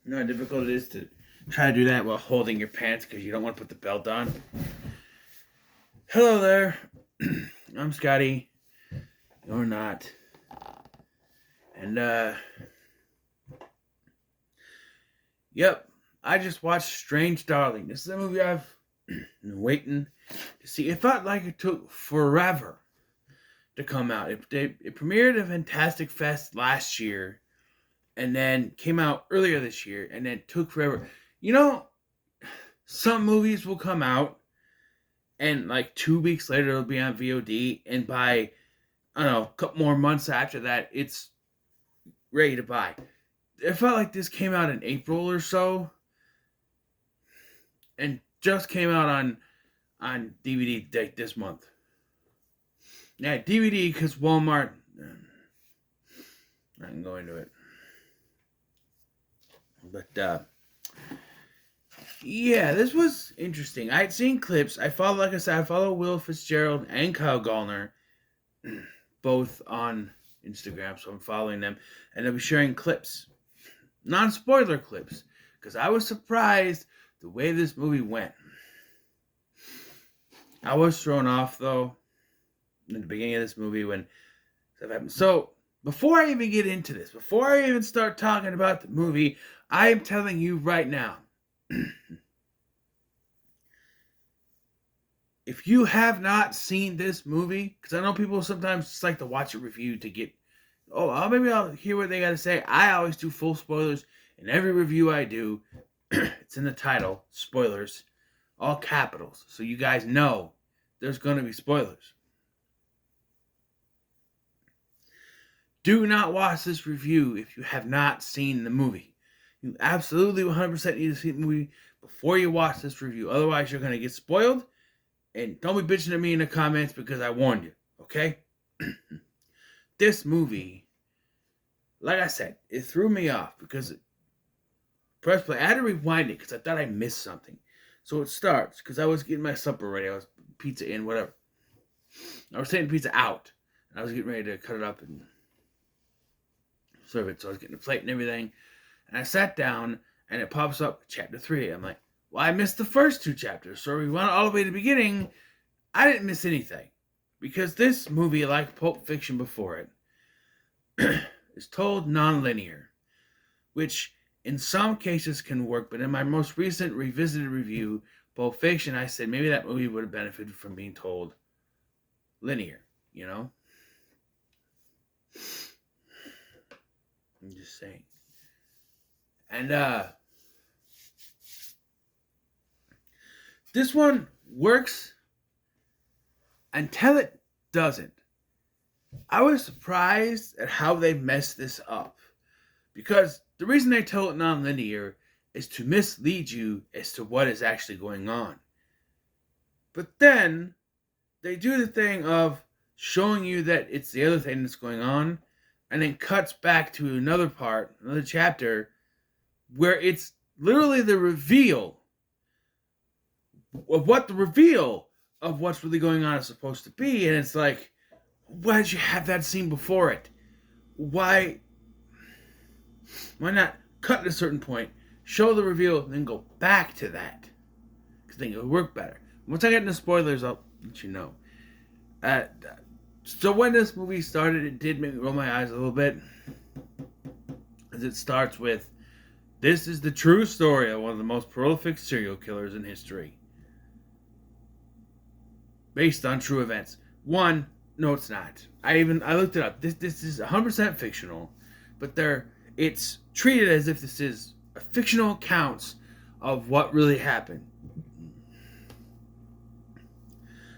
You know how difficult it is to try to do that while holding your pants because you don't want to put the belt on? Hello there. I'm Scotty. You're not. And, yep. I just watched Strange Darling. This is a movie I've been waiting to see. It felt like it took forever to come out. It premiered at Fantastic Fest last year and then came out earlier this year and then took forever. You know, some movies will come out and like 2 weeks later it'll be on VOD, and by I don't know, a couple more months after that it's ready to buy. It felt like this came out in April or so and just came out on DVD like this month. Yeah, DVD because Walmart. I can go into it, but yeah, this was interesting. I had seen clips. I follow, like I said, I follow Will Fitzgerald and Kyle Gallner, both on Instagram, so I'm following them, and they'll be sharing clips, non-spoiler clips, because I was surprised the way this movie went. I was thrown off though in the beginning of this movie when stuff happened. So before I even get into this, before I even start talking about the movie, I am telling you right now. If you have not seen this movie, because I know people sometimes just like to watch a review to get, maybe I'll hear what they got to say. I always do full spoilers in every review I do. It's in the title, spoilers, all capitals, so you guys know there's going to be spoilers. Do not watch this review if you have not seen the movie. You absolutely 100% need to see the movie before you watch this review. Otherwise, you're going to get spoiled. And don't be bitching at me in the comments because I warned you. Okay? This movie, like I said, it threw me off because press play. I had to rewind it because I thought I missed something. So it starts because I was getting my supper ready. I was pizza in, whatever. I was taking pizza out. And I was getting ready to cut it up and serve it. So I was getting the plate and everything. And I sat down, and it pops up, chapter 3. I'm like, well, I missed the first 2 chapters. So we went all the way to the beginning. I didn't miss anything. Because this movie, like Pulp Fiction before it, is told non-linear. Which, in some cases, can work. But in my most recent revisited review, Pulp Fiction, I said maybe that movie would have benefited from being told linear. You know? I'm just saying. And this one works until it doesn't. I was surprised at how they messed this up. Because the reason they tell it non-linear is to mislead you as to what is actually going on. But then they do the thing of showing you that it's the other thing that's going on, and then cuts back to another part, another chapter, where it's literally the reveal of what the reveal of what's really going on is supposed to be. And it's like, why did you have that scene before it? Why not cut at a certain point, show the reveal, and then go back to that? Because I think it would work better. Once I get into spoilers, I'll let you know. So when this movie started, it did make me roll my eyes a little bit. As it starts with, this is the true story of one of the most prolific serial killers in history. Based on true events. One, no it's not. I looked it up. This is 100% fictional. But it's treated as if this is a fictional accounts of what really happened.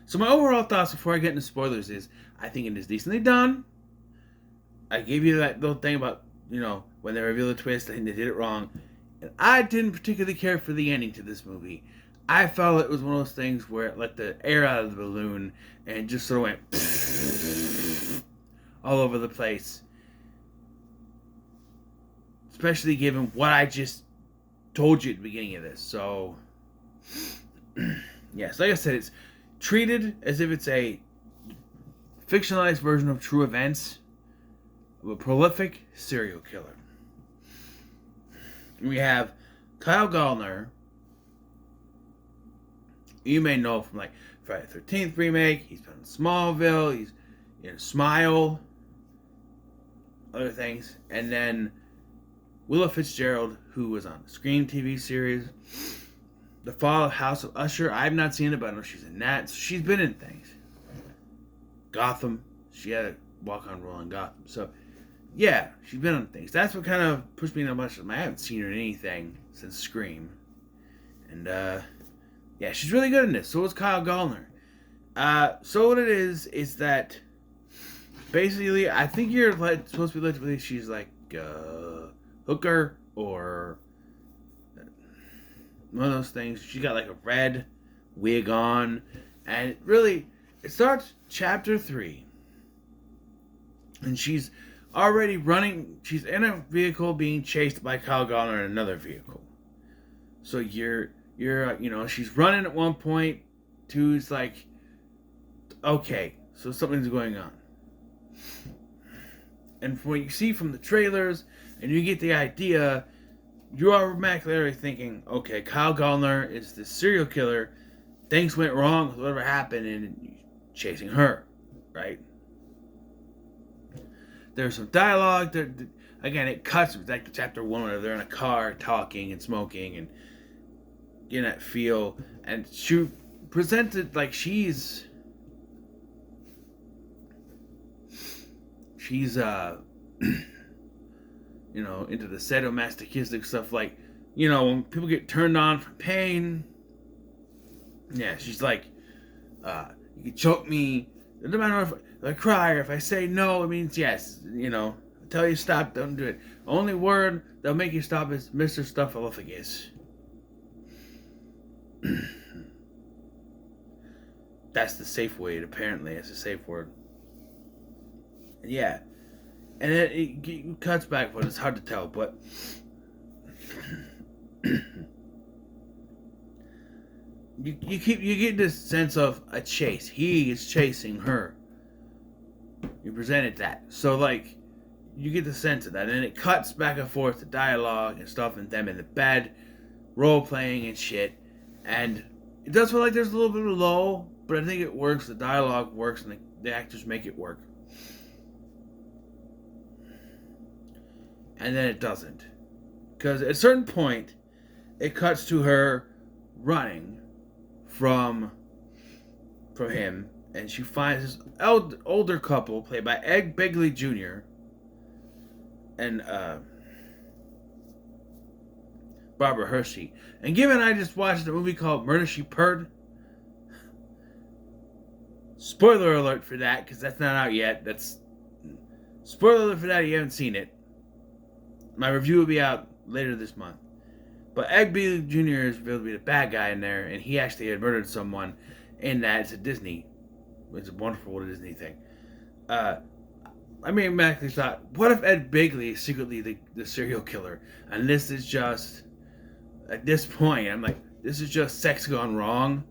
So my overall thoughts before I get into spoilers is, I think it is decently done. I gave you that little thing about, when they reveal the twist, I think they did it wrong. And I didn't particularly care for the ending to this movie. I felt it was one of those things where it let the air out of the balloon and just sort of went all over the place. Especially given what I just told you at the beginning of this. So, yes, like I said, it's treated as if it's a fictionalized version of true events of a prolific serial killer. We have Kyle Gallner. You may know from like Friday the 13th remake. He's been in Smallville. He's in Smile. Other things. And then Willa Fitzgerald, who was on the Scream TV series. The Fall of House of Usher. I've not seen it, but I know she's in that. So she's been in things. Gotham. She had a walk-on role in Gotham. So, yeah, she's been on things. That's what kind of pushed me in a bunch of... I haven't seen her in anything since Scream. And, yeah, she's really good in this. So is Kyle Gallner. So what it is that... Basically, I think you're supposed to be led to believe she's like a hooker or one of those things. She got like a red wig on. And it starts chapter 3. And she's already running. She's in a vehicle being chased by Kyle Gallner in another vehicle. So you're she's running at one point. Two, it's like, okay, so something's going on. And from what you see from the trailers, and you get the idea, you're automatically thinking, okay, Kyle Gallner is this serial killer. Things went wrong with whatever happened, and chasing her, right? There's some dialogue. Again, it cuts back to chapter 1 where they're in a car talking and smoking and getting that feel. And she presented like she's into the sadomasochistic stuff, like, when people get turned on from pain. Yeah, she's like, you can choke me. It doesn't matter if I cry or if I say no, it means yes. I tell you stop, don't do it. Only word that'll make you stop is Mr. Stuffaluffagus. That's the safe word, apparently. It's a safe word. Yeah. And it cuts back, but it's hard to tell. But you get this sense of a chase. He is chasing her. You presented that. So, like, you get the sense of that. And it cuts back and forth to dialogue and stuff and them in the bed, role-playing and shit. And it does feel like there's a little bit of lull, but I think it works. The dialogue works, and the actors make it work. And then it doesn't. Because at a certain point, it cuts to her running from him. And she finds this older couple played by Ed Begley Jr. and Barbara Hershey. And given I just watched a movie called Murder, She Purred. Spoiler alert for that, because that's not out yet. Spoiler alert for that if you haven't seen it. My review will be out later this month. But Ed Begley Jr. is revealed to be the bad guy in there, and he actually had murdered someone in that. It's a Disney. It's a wonderful Disney thing. I automatically thought, what if Ed Begley is secretly the serial killer? And this is just, at this point, I'm like, this is just sex gone wrong,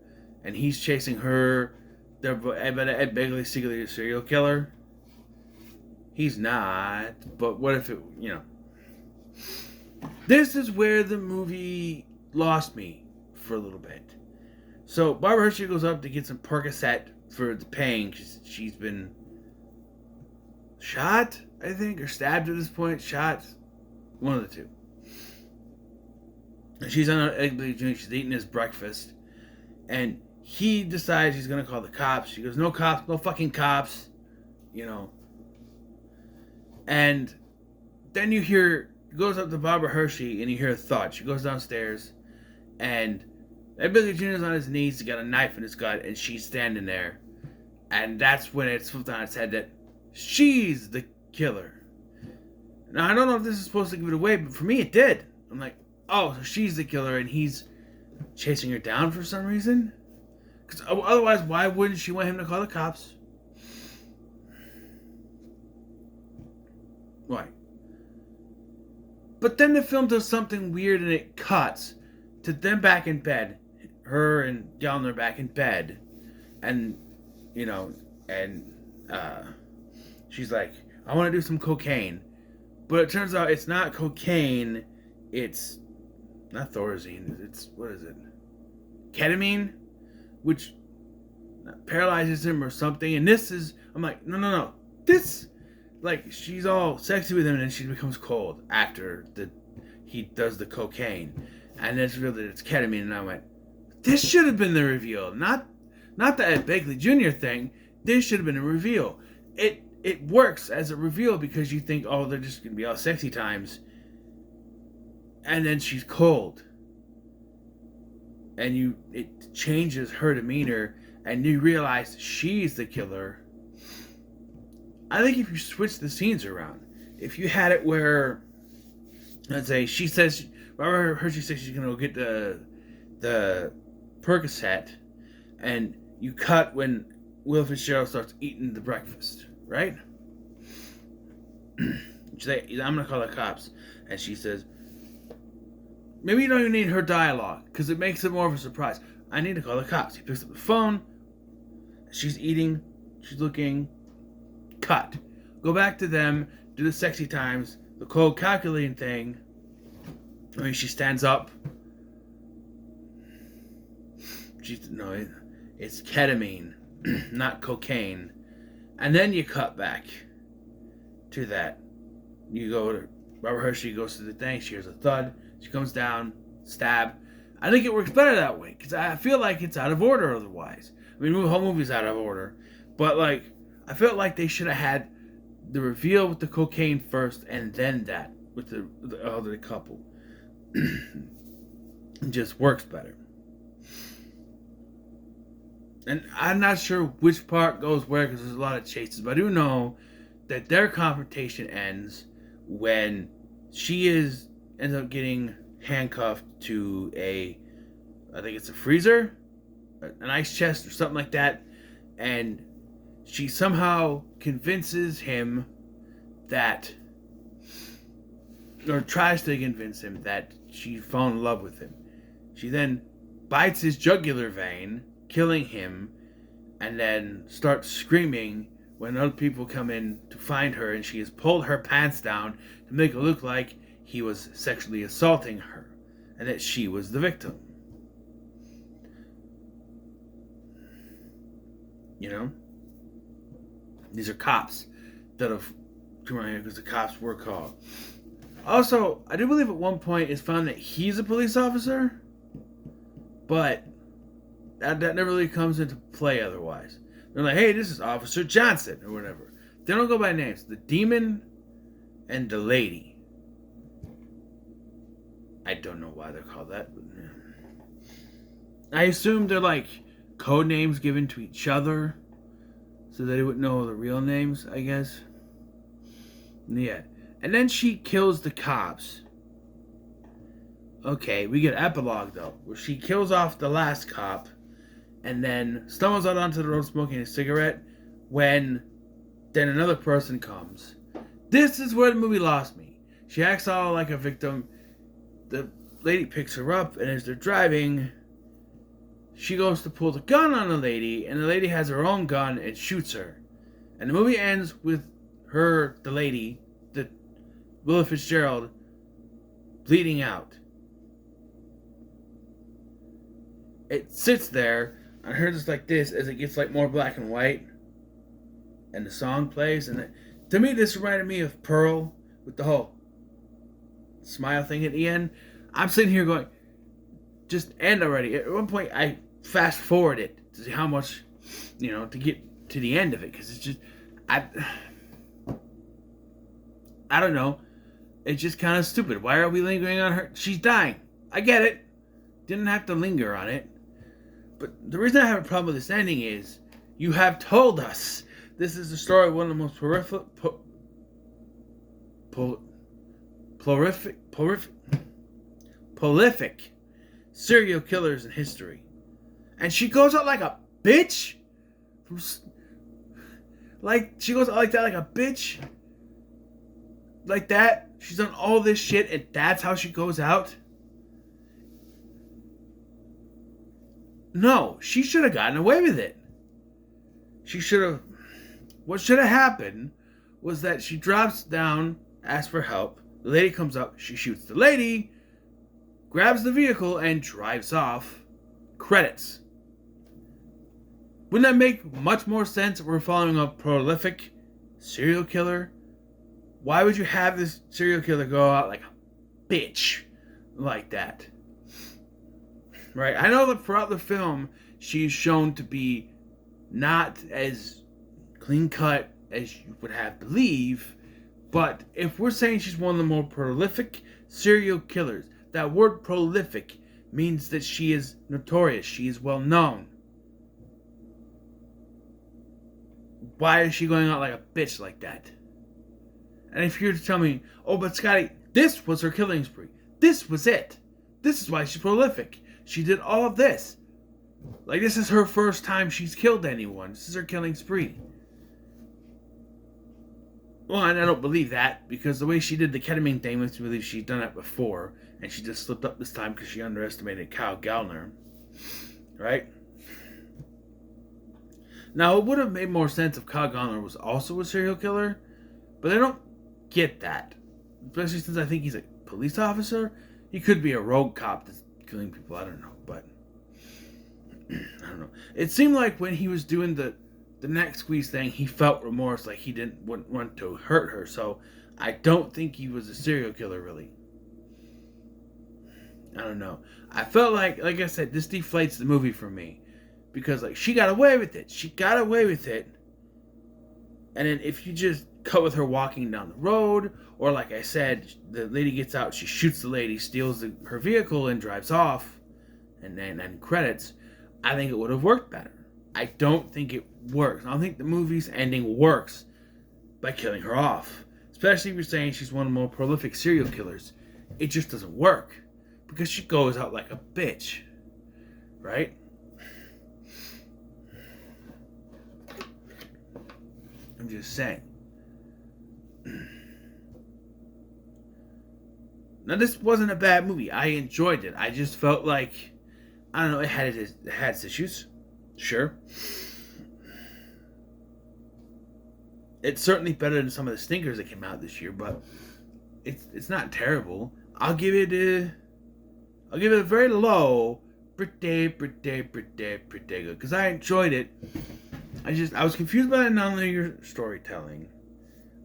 and he's chasing her. But Ed Begley is secretly a serial killer? He's not. But what if it, This is where the movie lost me for a little bit. So Barbara Hershey goes up to get some Percocet for the pain. She's been shot, I think, or stabbed at this point. Shot. One of the two. And she's on an egg bleed drink. She's eating his breakfast. And he decides he's going to call the cops. She goes, no cops, no fucking cops. And then you hear... goes up to Barbara Hershey and you hear a thud. She goes downstairs and Ed Begley Jr. is on his knees. He's got a knife in his gut and she's standing there. And that's when it's flipped on its head that she's the killer. Now, I don't know if this is supposed to give it away, but for me it did. I'm like, oh, so she's the killer and he's chasing her down for some reason? Because otherwise, why wouldn't she want him to call the cops? Why? But then the film does something weird and it cuts to them back in bed. Her and Gallner back in bed. And, she's like, I want to do some cocaine. But it turns out it's not cocaine. it's not Thorazine. It's, what is it? Ketamine, which paralyzes him or something. And this is, I'm like, no. This, like, she's all sexy with him and then she becomes cold after he does the cocaine. And it's revealed that it's ketamine. And I went, this should have been the reveal. Not the Ed Begley Jr. thing. This should have been a reveal. It works as a reveal because you think, oh, they're just going to be all sexy times. And then she's cold. And it changes her demeanor. And you realize she's the killer. I think if you switch the scenes around, if you had it where, let's say, she says, remember she says she's gonna go get the Percocet, and you cut when Will Fitzgerald starts eating the breakfast, right? She say, I'm gonna call the cops, and she says, maybe you don't even need her dialogue because it makes it more of a surprise. I need to call the cops. He picks up the phone. She's eating. She's looking. Cut. Go back to them. Do the sexy times. The cold calculating thing. I mean, she stands up. It's ketamine, not cocaine. And then you cut back to that. You go to Robert Hershey goes to the thing. She hears a thud. She comes down. Stab. I think it works better that way because I feel like it's out of order otherwise. I mean, the whole movie's out of order, but like I felt like they should have had the reveal with the cocaine first, and then that with the elderly couple. It just works better. And I'm not sure which part goes where because there's a lot of chases, but I do know that their confrontation ends when she ends up getting handcuffed to I think it's a freezer, an ice chest or something like that, and she somehow convinces him that, or tries to convince him that she fell in love with him. She then bites his jugular vein, killing him, and then starts screaming when other people come in to find her, and she has pulled her pants down to make it look like he was sexually assaulting her, and that she was the victim. You know? These are cops that have come around here because the cops were called. Also, I do believe at one point it's found that he's a police officer, but that never really comes into play otherwise. They're like, hey, this is Officer Johnson, or whatever. They don't go by names. The Demon and the Lady. I don't know why they're called that, but I assume they're like code names given to each other so they wouldn't know the real names, I guess. Yeah. And then she kills the cops. Okay, we get epilogue though, where she kills off the last cop and then stumbles out onto the road smoking a cigarette when then another person comes. This is where the movie lost me. She acts all like a victim. The lady picks her up, and as they're driving, she goes to pull the gun on the lady, and the lady has her own gun and shoots her. And the movie ends with the lady, the Willa Fitzgerald, bleeding out. It sits there, and I heard this like this as it gets like more black and white, and the song plays, and to me this reminded me of Pearl with the whole smile thing at the end. I'm sitting here going, just end already. At one point, I fast forward it to see how much, to get to the end of it, because it's just, I don't know. It's just kind of stupid. Why are we lingering on her? She's dying. I get it. Didn't have to linger on it. But the reason I have a problem with this ending is you have told us this is the story of one of the most prolific serial killers in history. And she goes out like a bitch? She goes out like that like a bitch? Like that? She's done all this shit and that's how she goes out? No, she should have gotten away with it. What should have happened was that she drops down, asks for help. The lady comes up, she shoots the lady, grabs the vehicle, and drives off. Credits. Wouldn't that make much more sense if we're following a prolific serial killer? Why would you have this serial killer go out like a bitch like that? Right? I know that throughout the film, she's shown to be not as clean cut as you would have believe, but if we're saying she's one of the more prolific serial killers, that word prolific means that she is notorious, she is well known. Why is she going out like a bitch like that? And if you're to tell me, oh, but Scotty, this was her killing spree. This was it. This is why she's prolific. She did all of this. Like, this is her first time she's killed anyone. This is her killing spree. Well, and I don't believe that, because the way she did the ketamine thing makes me believe she'd done it before, and she just slipped up this time because she underestimated Kyle Gallner. Right? Now, it would have made more sense if Kyle Gallner was also a serial killer, but I don't get that. Especially since I think he's a police officer. He could be a rogue cop that's killing people, I don't know, but I don't know. It seemed like when he was doing the neck squeeze thing, he felt remorse, like he didn't want to hurt her, so I don't think he was a serial killer, really. I don't know. I felt like I said, this deflates the movie for me. Because, like, she got away with it. She got away with it. And then if you just cut with her walking down the road, or like I said, the lady gets out, she shoots the lady, steals her vehicle, and drives off, and then credits, I think it would have worked better. I don't think it works. I don't think the movie's ending works by killing her off. Especially if you're saying she's one of the more prolific serial killers. It just doesn't work. Because she goes out like a bitch. Right? I'm just saying. Now, this wasn't a bad movie. I enjoyed it. I just felt like, I don't know, it had its issues. Sure. It's certainly better than some of the stinkers that came out this year, but it's not terrible. I'll give it a very low, pretty good, because I enjoyed it. I was confused by the nonlinear storytelling.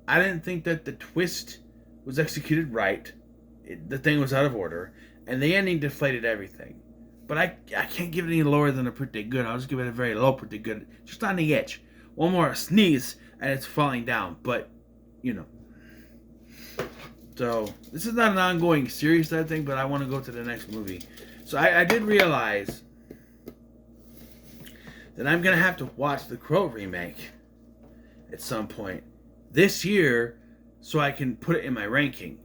I didn't think that the twist was executed right. The thing was out of order, and the ending deflated everything. But I can't give it any lower than a pretty good. I'll just give it a very low pretty good, just on the edge. One more sneeze, and it's falling down. But, you know. So, this is not an ongoing series, I think, but I want to go to the next movie. So, I did realize that I'm going to have to watch the Crow remake at some point this year so I can put it in my ranking.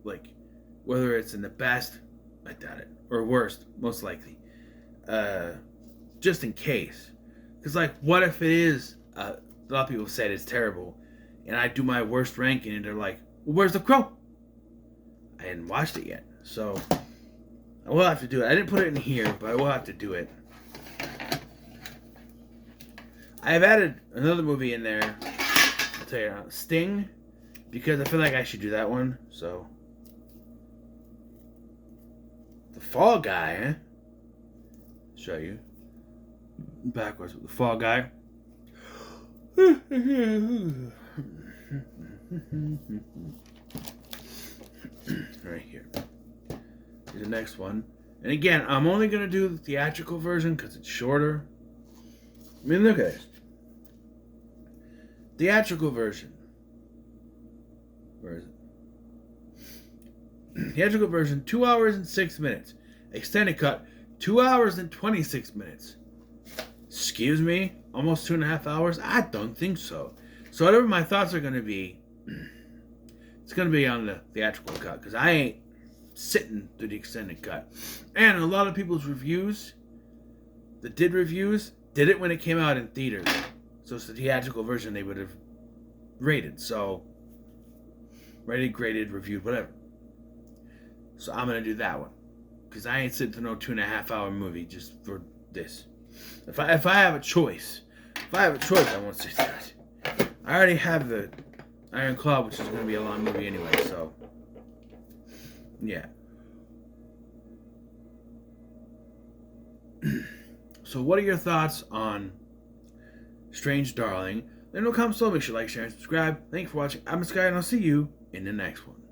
Like, whether it's in the best, I doubt it, or worst, most likely. Just in case. Because, like, what if it is, a lot of people said it's terrible, and I do my worst ranking, and they're like, well, where's the Crow? I hadn't watched it yet, so I will have to do it. I didn't put it in here, but I will have to do it. I have added another movie in there. I'll tell you now, Sting, because I feel like I should do that one. So, The Fall Guy, eh? Show you backwards with The Fall Guy. Right here. Here's the next one. And again, I'm only going to do the theatrical version because it's shorter. I mean, look at this. Theatrical version. Where is it? Theatrical version, 2 hours and 6 minutes. Extended cut, 2 hours and 26 minutes. Excuse me? Almost 2.5 hours? I don't think so. So whatever my thoughts are going to be, it's going to be on the theatrical cut. Because I ain't sitting through the extended cut. And a lot of people's reviews that did reviews did it when it came out in theaters. So it's the theatrical version they would have rated. So, rated, graded, reviewed, whatever. So I'm going to do that one. Because I ain't sitting through no 2.5 hour movie just for this. If I have a choice, I want to sit through it. I already have the Iron Claw, which is going to be a long movie anyway, so. Yeah. So what are your thoughts on Strange Darling? Let me know in the comments below. Make sure to like, share, and subscribe. Thanks for watching. I'm Sky, and I'll see you in the next one.